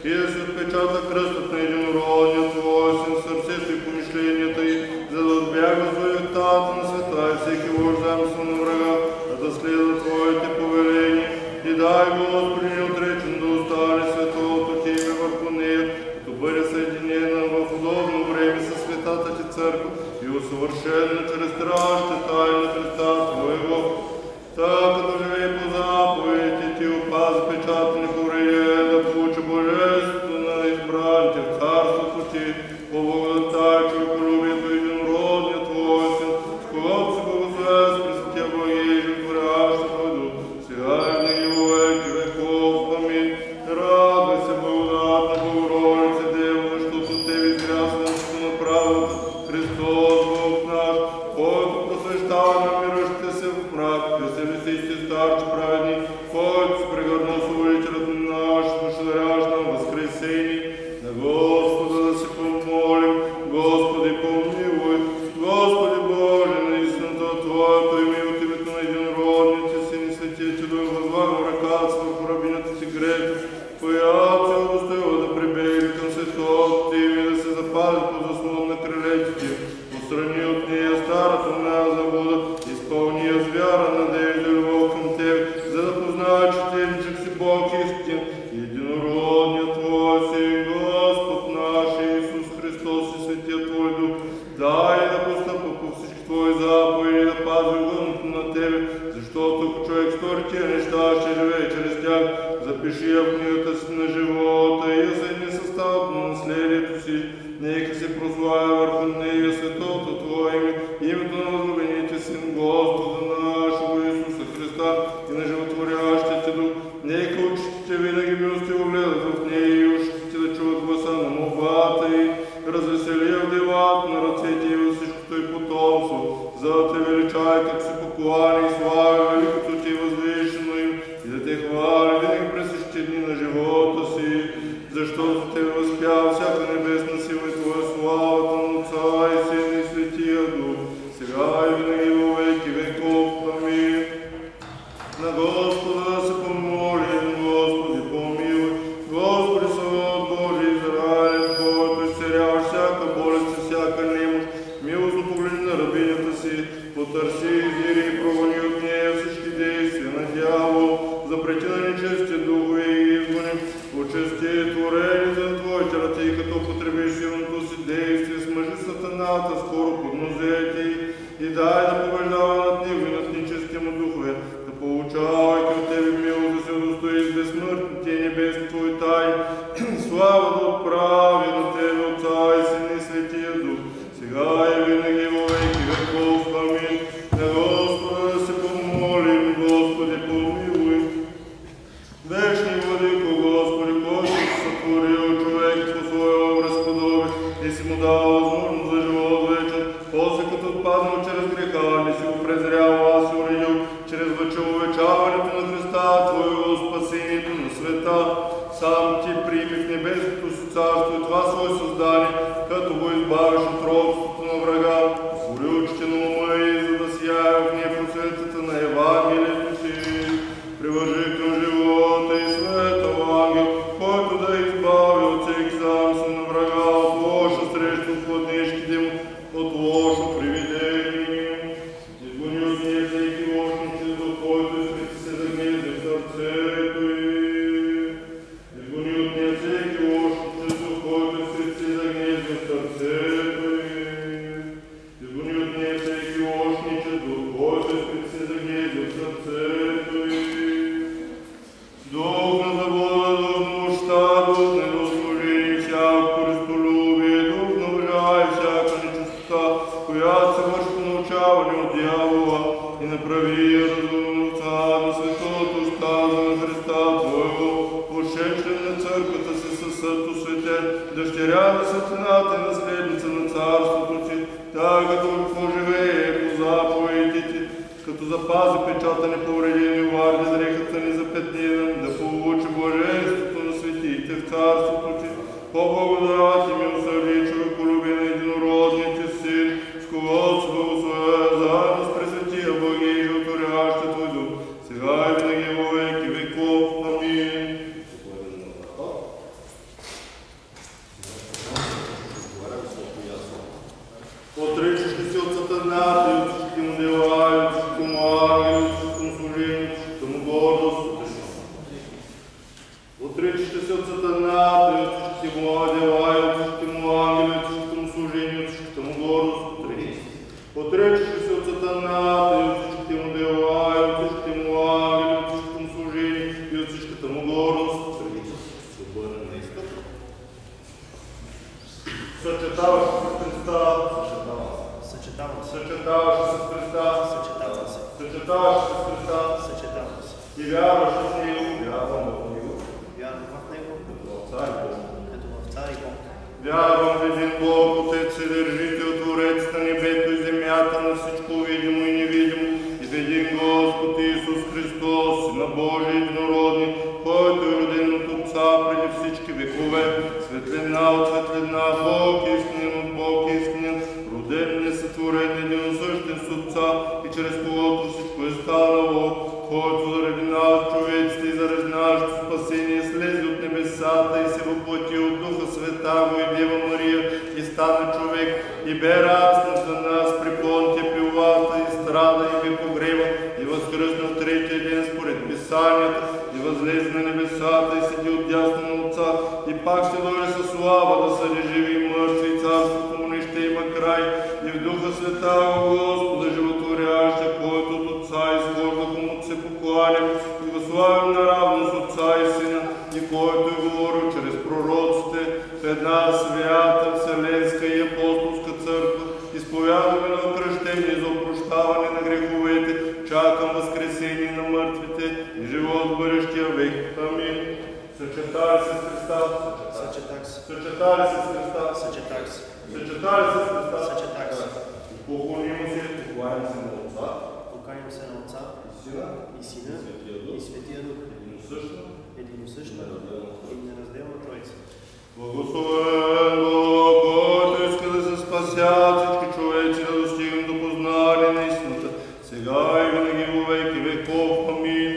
и да се отпечата кръстът на единородния Твой Син в сърцето и помишленията й, за да отбягва суетата на света и всеки лош замисъл на врага, да следва Твоите повеления. И дай, Господи, неотречен да остане световото Ти име върху нея, като бъде съединена в удобно време със светата Ти църква и усъвършена чрез страшните тайни на Христа Твоего. Така като живее по заповедите Ти, опази печата неповреден, да получи божеството на избраните в царството Ти, по благодата и човеколюбието единородния Твой Син, с когото се благословя с Пресветия Благие и животворящ Твой Дух, сега и винаги во веки веков. Амин. Радвай се, благодатна Богородице Дева, защото от Тебе изгря слънцето на правдата, Христос Бог наш, който просвещава намиращите се в мрак, и осемдесетите старци праведни, който се прегърна освободителят на нашето душа на възкресение. На Господа да се помолим. Господи, помилуй. Господи Боже, наистината Твоето име от името на единородния Ти Син и Светия Ти Дух възлагам ръката си върху рабинята Ти Грета, която се удостоила да прибегне към световото Ти име, да се запази под заслон на крилете Ти. Пострани от нея старата оная заблуда, изпълни я с вяра, надежда и любов към Тебе, за да познава, че Ти единчък си Бог истин, единородният Твой Син, Господ наш Исус Христос и Светия Твой Дух. Дай да постъпва по всички Твои заповеди, да пази огънното на Тебе, защото ако човек стори тия неща, ще живее чрез тях. Запиши я в книгата си на живота и я съедини съставът на наследието си. Нека се прославя върху нея светото Твое име, името на възлюбените Син Господа нашего Исуса Христа и на животворящите Дух. Нека очите винаги милостиво гледат в нея и ушите да чуват гласа на молбата й. Развесели я в делата на ръцете и във всичкото й потомство, за да Те величае, като се поклани и слави великото Ти възвишено им и да Те хвали винаги през всички дни на живота си, защото Тебе възпява всяка небесна сила и Твоя славата на Отца и Сина и Светия Дух, сега и винаги во веки веков. Амин. На Господа да се помолим. Господи, помилуй. Господи, Саваот Божий Израилев, който изцеряваш всяка болест и всяка немощ, милостно погледни на рабинята си, потърси, издири и прогони от нея всички действия на дявол, запрети на нечести духове и изгони, очисти творените на Твоите ръце, като потребиш силното си действие, смъжи сатаната скоро под нозете и дай да побеждава над него и над нечестите му духове, да получавайки от Тебе милост да се удостои с безсмъртните и небесни Твои тайни, слава да отправи на Тебе Отца и Сина и Светия Дух, сега и винаги во веки веков. Амин. На Господа да се помолим. Господи, помилуй. Вечни Владико, Господи, който си сътворил човек по своя образ подобие и си му дал възможност за живот вечен, после като отпаднал чрез греха, не си го презрял, а си уредил чрез възчеловечаването на Христа, Твоего спасението на света. Сам Ти приими в небесното си царство и това свое създание, като го избавиш от робството на врага, отвори очите на ума и за да сияе в нея просветата на Евангелието Си. Привържи към живота и светъл ангел, който да избави от всеки замисъл на врага, от лоша среща, от пладнешки демон, от лошо привидение. Изгони от нея всеки лошници, до който искате се да гнезди в сърцето й. Изгони от нея всеки лошници, до който искате се да гнезди в сърцето й. Изгони от нея всеки лошници, до който искате се да гнезди в сърцето й. Дух на заблуда, дух на мощта, дух на недослужение, всяко користолюбие, дух на лъжа и всяка нечистота, която се върши по научаване от дявола, и направи я разумно на светото стаза на Христа Твоего, пошечлен на църквата си със съд осветен, дъщеря на светлината и наследница на царството Ти, така като поживее по заповедите Ти, като запази печата неповредени, варди дрехата ни запетнена, да получи блаженството на светиите в царството Ти, по благодат и милосърдие човеколюбие на единородния Ти Син, с когото се благословя заедно с Пресветия Благие и животворящия Твой Дух, сега и винаги во веки веков. Амин. свята, и от всичките му дела, и от всичките му ангели, от всичките му служения, от всичката му гордост. Отречеш ли се от сатаната, и от всичките му дела, и от всичките му ангели, от всичките му служения, и от всичката му гордост. Се обърне на изток. Съчетаваш се с Христа. Съчетавам се. Съчетаваш се с Христа. Съчетавам се. Съчетаваш се с Христа. Съчетавам се. И вярваш в Него. Вярвам в Него. Вярвам в Него. Като в Цар и Бог. Като в Цар и Бог. Вярвам в един Бог, Отец, Вседържител, Творец на небето и земята, на всичко видимо и невидимо, и в един Господ Исус Христос, Сина Божий единородни, който е роден от Отца преди всички векове, светлина от светлина, Бог истинен от Бог истинен, роден, несътворен, единосъщен с Отца, и чрез когото всичко е станало, който заради нас, човеците, и заради нашето спасение слезе от небесата и се въплати от Духа Святаго и Дева Мария и стана човек и бе радостно за нас при Понтия Пилата и страда и бе погребан и възкръсна в третия ден според Писанията и възлезе на небесата и седи отдясно на Отца и пак ще дойде със слава да съди живи и мъртви и царството му не ще има край и в Духа Святаго Господа животворящия, който от Отца изхожда, кому се покланям и го славим наравно с Отца и Сина, и който е говорил чрез пророците в една свята, вселенска и апостолска църква, изповядваме на кръщение за опрощаване на греховете, чакам възкресение на мъртвите и живот в бъдещия век. Амин. Съчетали се с Христа. Съчетах се. Съчетали се с Христа. Съчетах се. Съчетали се с Христа. Съчетах се. Поклоним се, покланим се на Отца. Поканям се на Отца и Сина и Светия Дух. Единосъщна и неразделна Троица. Благословен Бог, който иска да се спасят всички човеци, да достигнат до познание на истината, сега и винаги во веки веков. Амин.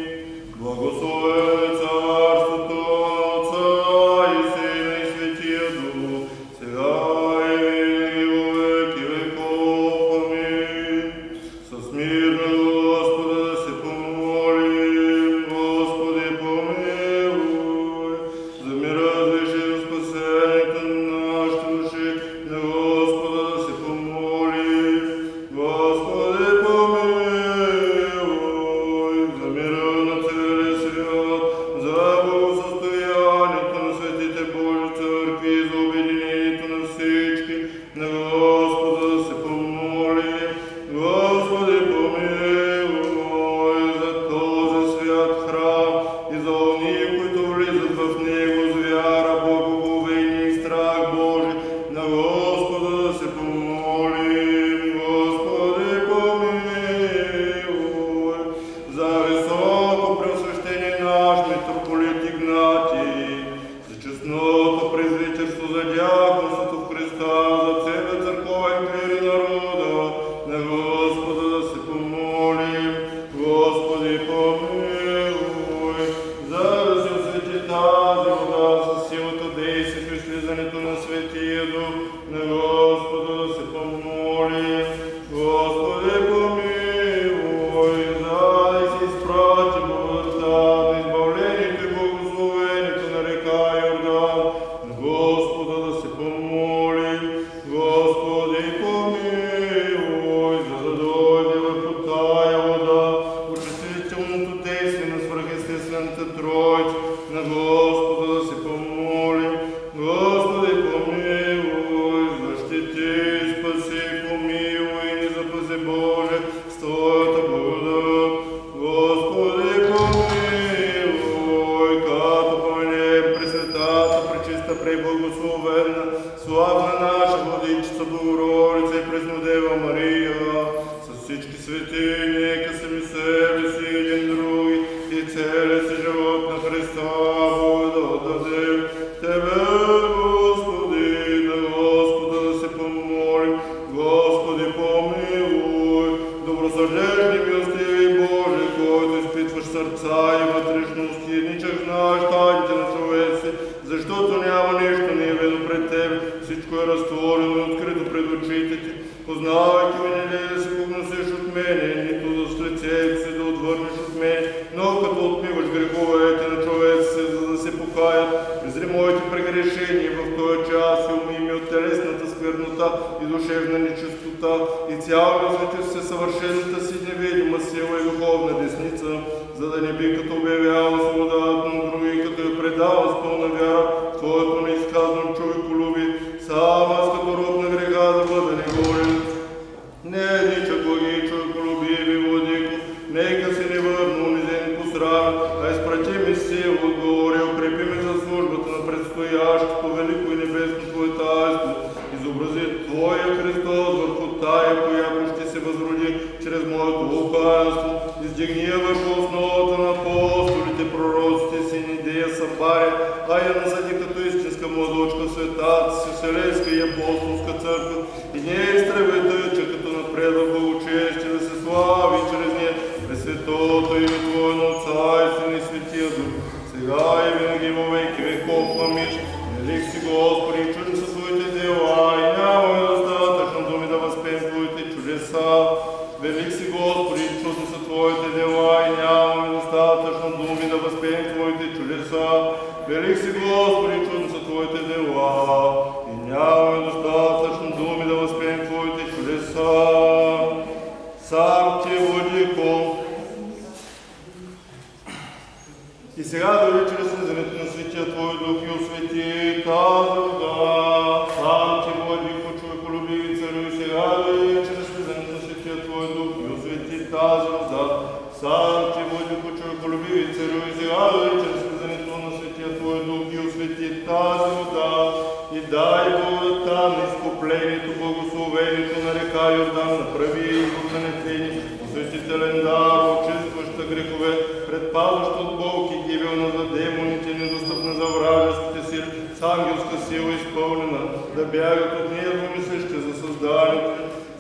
Благословен е царството на Отца и Сина и Светия Дух, сега и винаги во веки веков. Амин. С мир на Господа да се помолим. Господи, помилуй. За мира, за спасението на нашите души, на Господа да се помолим. Господи, помилуй. За мира на целия свят, за благосъстоянието на светите Божи църкви и за обединението на всички, на Господа да се помолим. Господи, помилуй за този свят храм и за ония, които влизат в него с вяра, благоговение и страх Божи, на Господа да се помолим. Господи, помилуй за високо преосвещение наш митрополит Игнатий, за честното презвичерство, за дяконството в Христа, за целия църковен клир и народа, на Господа да се помолим. Господи, помилуй, за да се освети тази вода със силата, действието и слизането на Светия Дух, на Господа да се помолим. Господи, помилуй, за да се изпрати благодата на избавлението и благословението на река Йордан, на Господа да се помолим. Господи, помилуй, за да дойде върху тая вода очистителното действие на свръхестествената Троица, на Господа да се помолим. Господи, помилуй, защити, спаси, помилуй и ни запази, Боже, с Твоята благодат. Господи, помилуй, като поменем пресветата, пречиста, преблагословена, славна наша Владичица Богородица и Преснодева Мария, с всички свети, нека сами себе си един други и целия си живот на Христа Бога да отдадем. Тебе, Господи, на Господа да се помолим. Господи, помилуй, добросърдечни, милостиви Боже, който изпитваш сърца и вътрешности, ничах знаеш тайните на човеци, защото няма нищо неявено пред Тебе, всичко е разтворено и открито пред очите Ти. Познавайки ме, не да се погносиш от мене, нито да с лицето си да отвърнеш от мене, но като отмиваш греховете на човеците, за да се покаят, презри моите прегрешения прегрешение в този час и умими от телесната сквернота и душевна нечистота и цяло развити се съвършената си невидима сила и духовна десница, за да не би като обявява свободата на други, като я предава с пълна вяра в Твоето неизказано човеколюбие, сам аз като роб на греха да бъда негоден. Не нича благи човеколюбиви, Владико, нека се не върна унизен посрам, а изпрати ми сила отгоре, укрепи ме за службата на предстоящото велико и небесно Твое таинство. Изобрази Твоя Христос върху тая, която ще се възроди чрез моето лукавство. Издигни я върху основата на апостолите, пророците, сини, дея събаря, а я насади като истинска младочка светата си, вселенска и апостолска църква. И не изтребай тъча, като напредва благочестие, да се слави чрез нея пресветото име Твое на Отца и Сина и Светия Дух, сега и винаги во веки веков. Амин. Велик си Господи, чудни са Твоите дела и нямаме достатъчно думи да възпеем Твоите чудеса. Велик си Господи, чудни са Твоите дела и нямаме достатъчно думи да възпеем Твоите чудеса. Велик си Господи, чудни са Твоите дела и нямаме достатъчно думи да възпеем Твоите чудеса. Сам Ти, Владико. И сега дори чрез слизането на Светия Твой Дух и освети тази вода. Сам Ти, Владико, човеколюбиви царю, и сега дори чрез слизането на Светия Твой Дух и освети тази вода. Сам Ти, Владико, човеколюбиви царю, и сега дори чрез слизането на Светия Твой Дух и освети тази вода. И дай благодата на изкуплението, благословението на река Йордан, направи избор на нетлени, осветителен дар, очистваща грехове, предпазващ от болки, гибелна за демоните, недостъпна за вражеските сили, с ангелска сила изпълнена, да бягат от нея помислещи за създанието,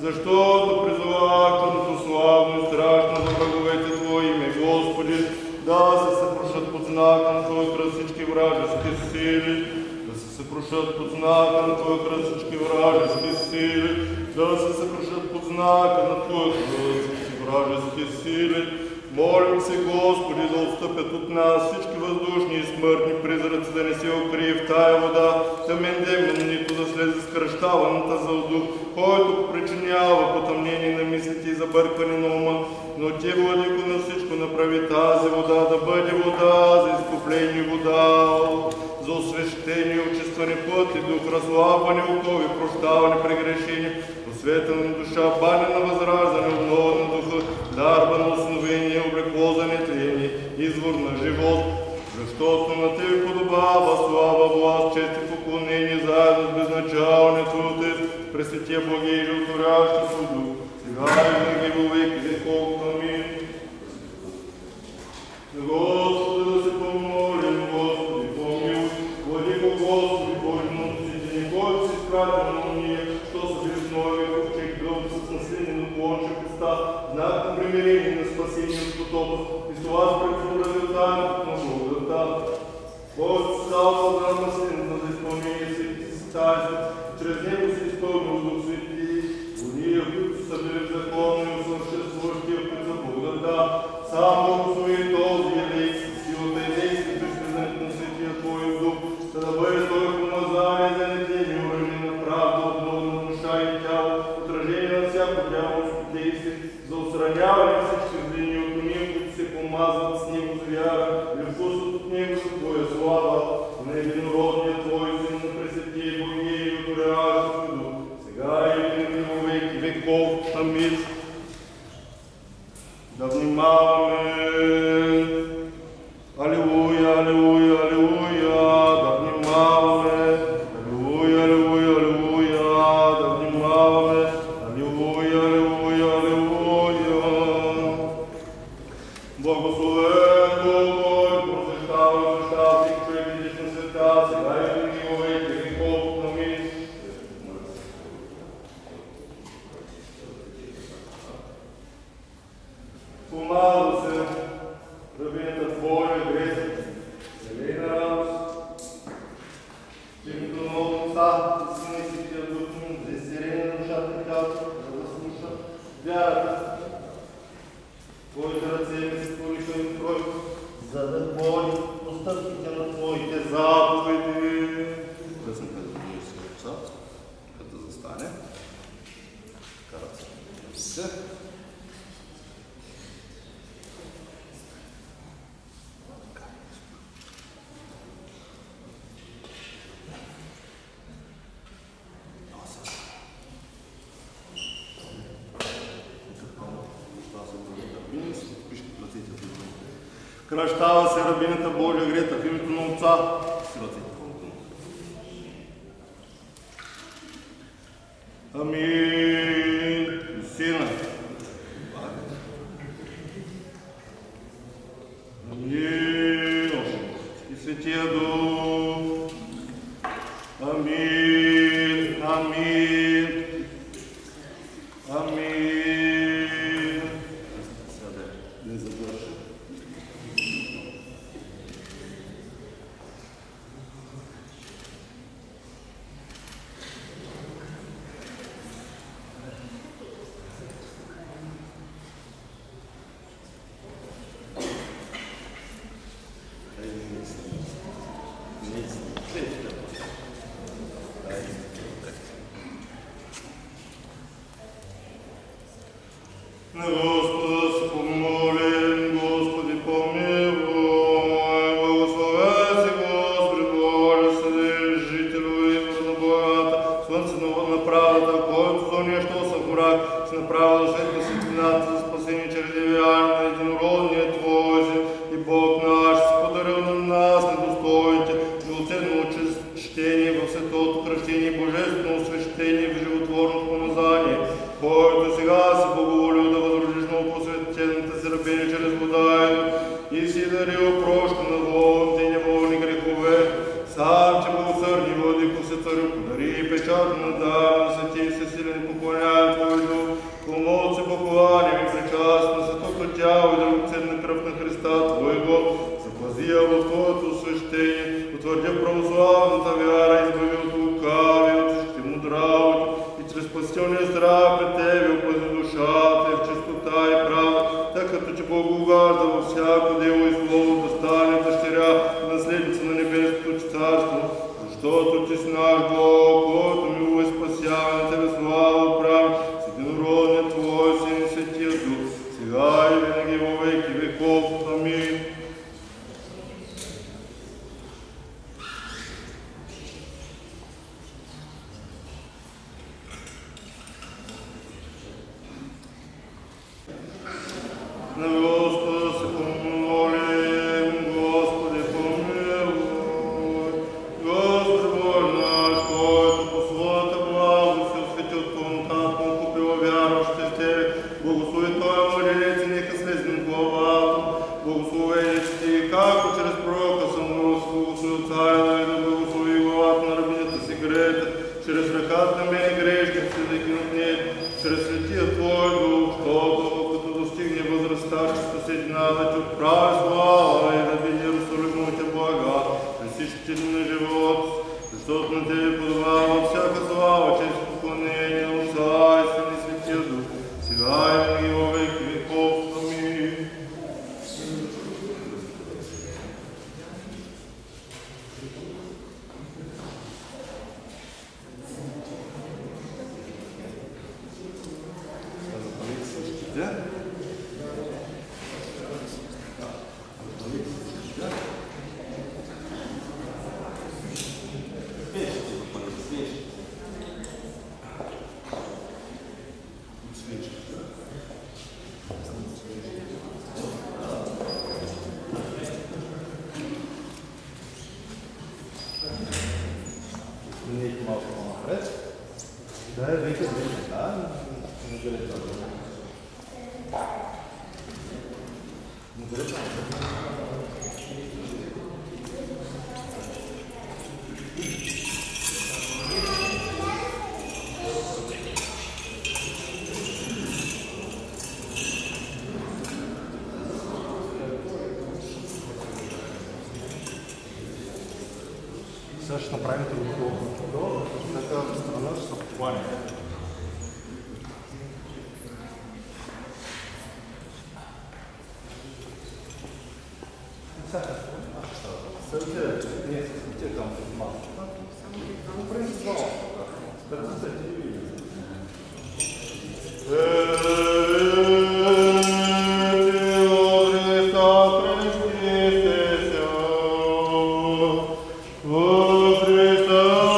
защото призовах чудното славно и страшно за враговете Твои име, Господи, да се съпрушат под знака на Твоя кръст всички вражески сили, да се съпрушат под знака на Твоя кръст всички вражески сили, да се съпрушат под знака на Твоя кръст всички вражески сили. Молим се, Господи, да отстъпят от нас всички въздушни и смъртни призраци, да не се укрие в тая вода, тъмен демон, нито да слезе скръщаваната за дух, който причинява потъмнение на мислите и забъркване на ума. Но Ти, Владико, на всичко направи тази вода да бъде вода за изкупление, вода за освещение, очистване път и дух, разлапване окови, прощаване прегрешения, просвета на душа, баня на възраждане, обнова на духа, дарба на основение, облекло за нетление, извор на живот. Защото на Тебе подобава слава, власт, чест и поклонение, заедно с безначалния Твой Отец, Пресветия Благи и животворящи Дух, сега и винаги во веки веков. Амин. Господи, да се помолим, Господи, помилуй, Владико, Господи, Божи носители, който си изпратил на уния, що са били с новия ковчег, гръб с наследено плонче Христа, знак на примирение на спасение от потопа, и с това спредпоредил тайната на благодата, който се става да наследната за изпълнение всеки си тайства, чрез него се изпълнил Дух Свети, уния, които са били в закона и усъвършенствуващия път за благодата, сам благослови този елей, силата и действието и слизането на Светия Твой Дух, за да бъде Той помазание за нетление, оръжие на правда, обнова на душа и тяло, отражение на всяко дяволско действие, за отстраняване на всички злини от уния, които се помазват с Него с вяра и вкусват от Него за Твоя слава, на единородния Твой Син, на Пресветия Богия и Отворящ Дух, сега и винаги во веки веков. Амин. Да внимаваме. Алилуя, алилуя, алилуя, да внимаваме. Алилуя, алилуя, алилуя, да внимаваме. Алилуя, алилуя, алилуя. Благословен Бог, просвещава душата и човек видиш на света, сега и винаги во веки веков. Амин. Помазва се ръбинята Твоя грех, селена радост, името на Отца и Сина и Светия Дух, за изцеление на душата и тялото, за да слуша вярата. Твоите ръце ми се склониха и крой, за да ходи по стъпките на Твоите заповеди. Кръщава се рабинята Божия Грета в името на Отца. Амин. И Сина. Амин. И Светия Дух. Амин. Амин. Амин. Не задържа. На Господа се помолим, Господи помилуй, благословен си Господи Боже, съдиш жителю и на Богата, слънце на правдата, който зония, що са в мрак, си направил да светва светлината за спасение чрез явяване на единородния Твой Син и Бог наш, си подарил на нас недостойните, милосърдно чтение в светото кръщение, божествено освещение в животворното помазание, който сега си благоволил да възродиш много посветената си рабиня чрез вода и си дарил прошка на волните и неволни грехове. Сам, че благосърдни владико се царю, подари и печат на дар на свети и всесилен поклоняем Твой дух, помолт се покланям и причаст на светото тяло и драгоценна кръв на Христа Твоего, запази я в Твоето освещение, утвърдя православната вяра, избави от лукави, от всички му работи и чрез спасителния страх пред Тебе опази душата и в чистота и правда, тъй като че благоугажда във всяко дело и слово да стане дъщеря и наследница на небесното царство, защото Ти си наш Бог, който милува и спасява, на Тебе слава прави с единородния Твой Син и Светия Дух, сега и винаги във веки веков. Амин. На Господа се помолим, Господи помилуй. Господи Боже наш, който по своята благост си освети от пълнотата му купила вярващите в Тебе, благослови Той младенец и нека слезне главата. Благословени си Ти, както чрез пророка Самуил си благословил царя Давида, благослови главата на рабинята си Грета, чрез ръката на мен грешници да ги над чрез светия Твой Дух, защото като достигне възрастта, ще спасетина да Ти отправи слава и да види Иерусалимовите блага през всичките дни на живота, защото на Тебе подобава всяка слава, чест и поклонение на Отца и Сина и Светия Дух, сега и винаги във веки веков. Амин. Малко по-напред. Да, вика, да, сега ще направим трудно. Така страна ще се покланя. Сърце, не, сърце там с малко. Направим с малко. Сърце, телевизия. Христос,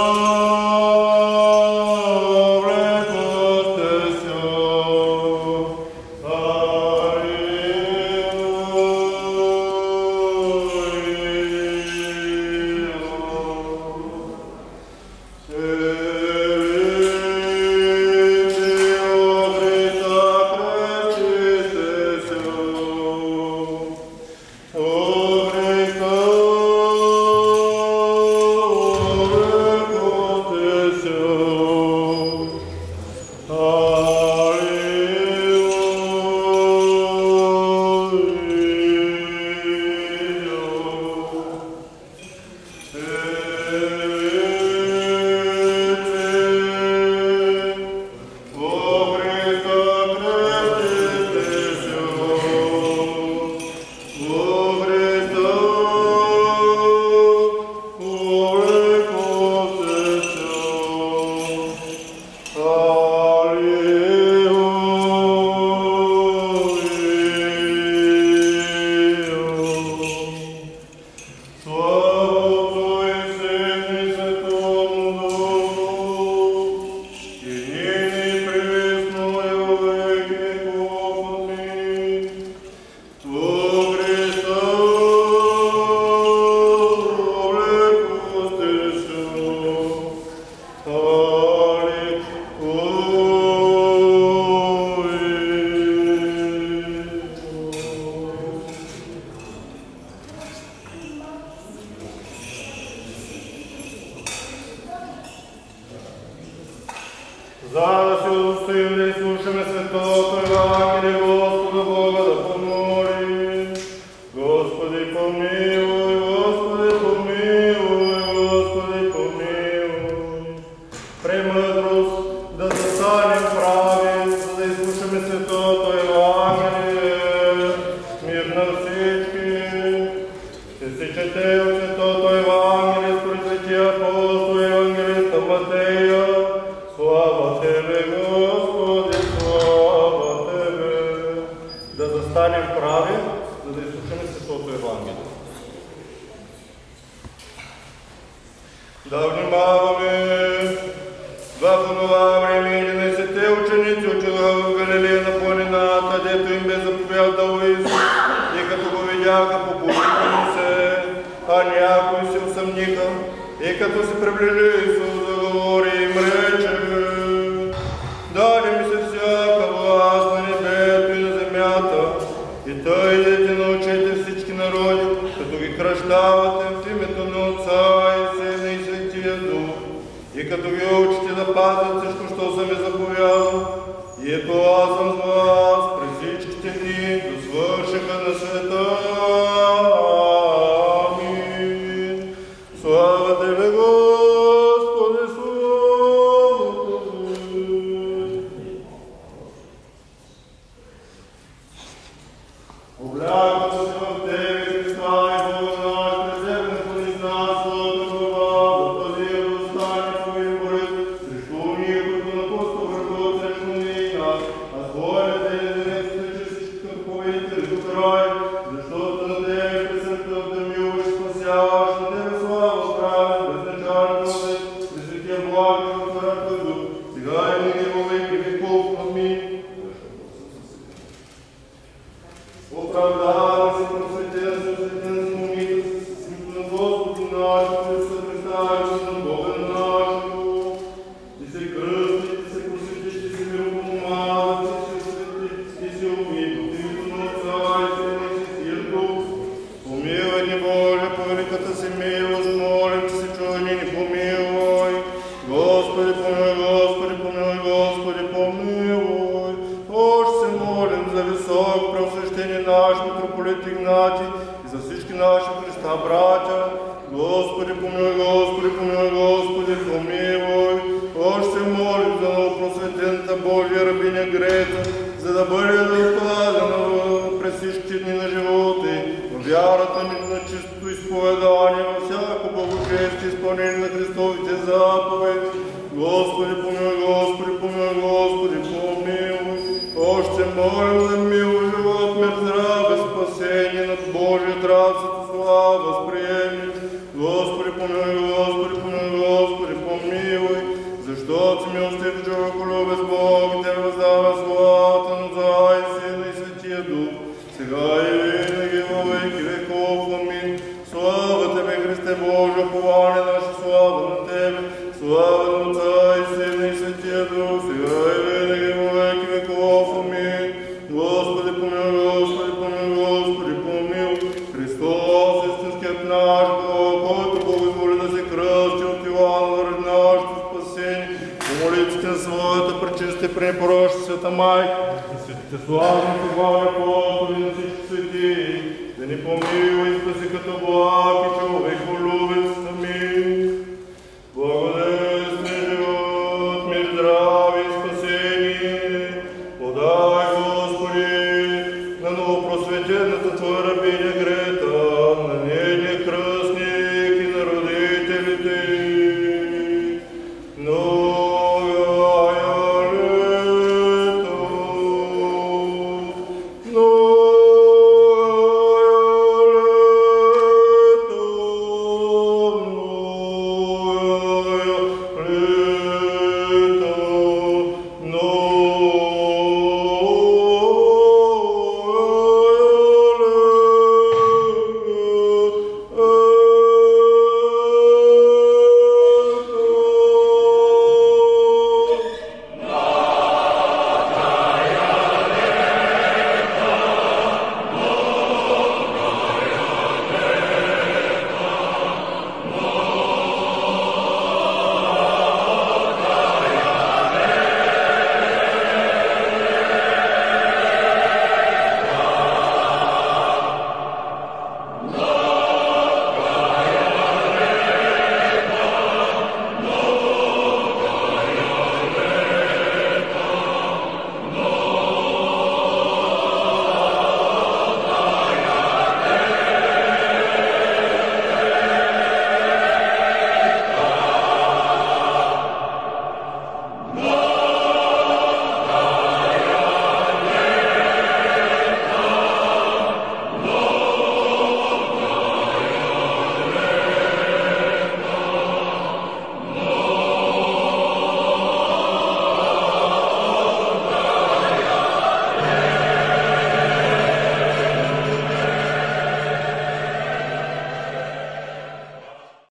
Слава Слава Отца и Сина и Святия Дух, сега и винаги во веки веков. Амин. Господи помилуй, Господи помилуй, Господи помилуй. Христос, истинският наш Бог, който благоволи да се кръсти от Йоанн заради нашето спасение, по молитвите на своята пречиста и пренепорочна света Майка и светите славните глави апостоли на всички свети, да ни помилуй и спаси като благ и човеколюбец,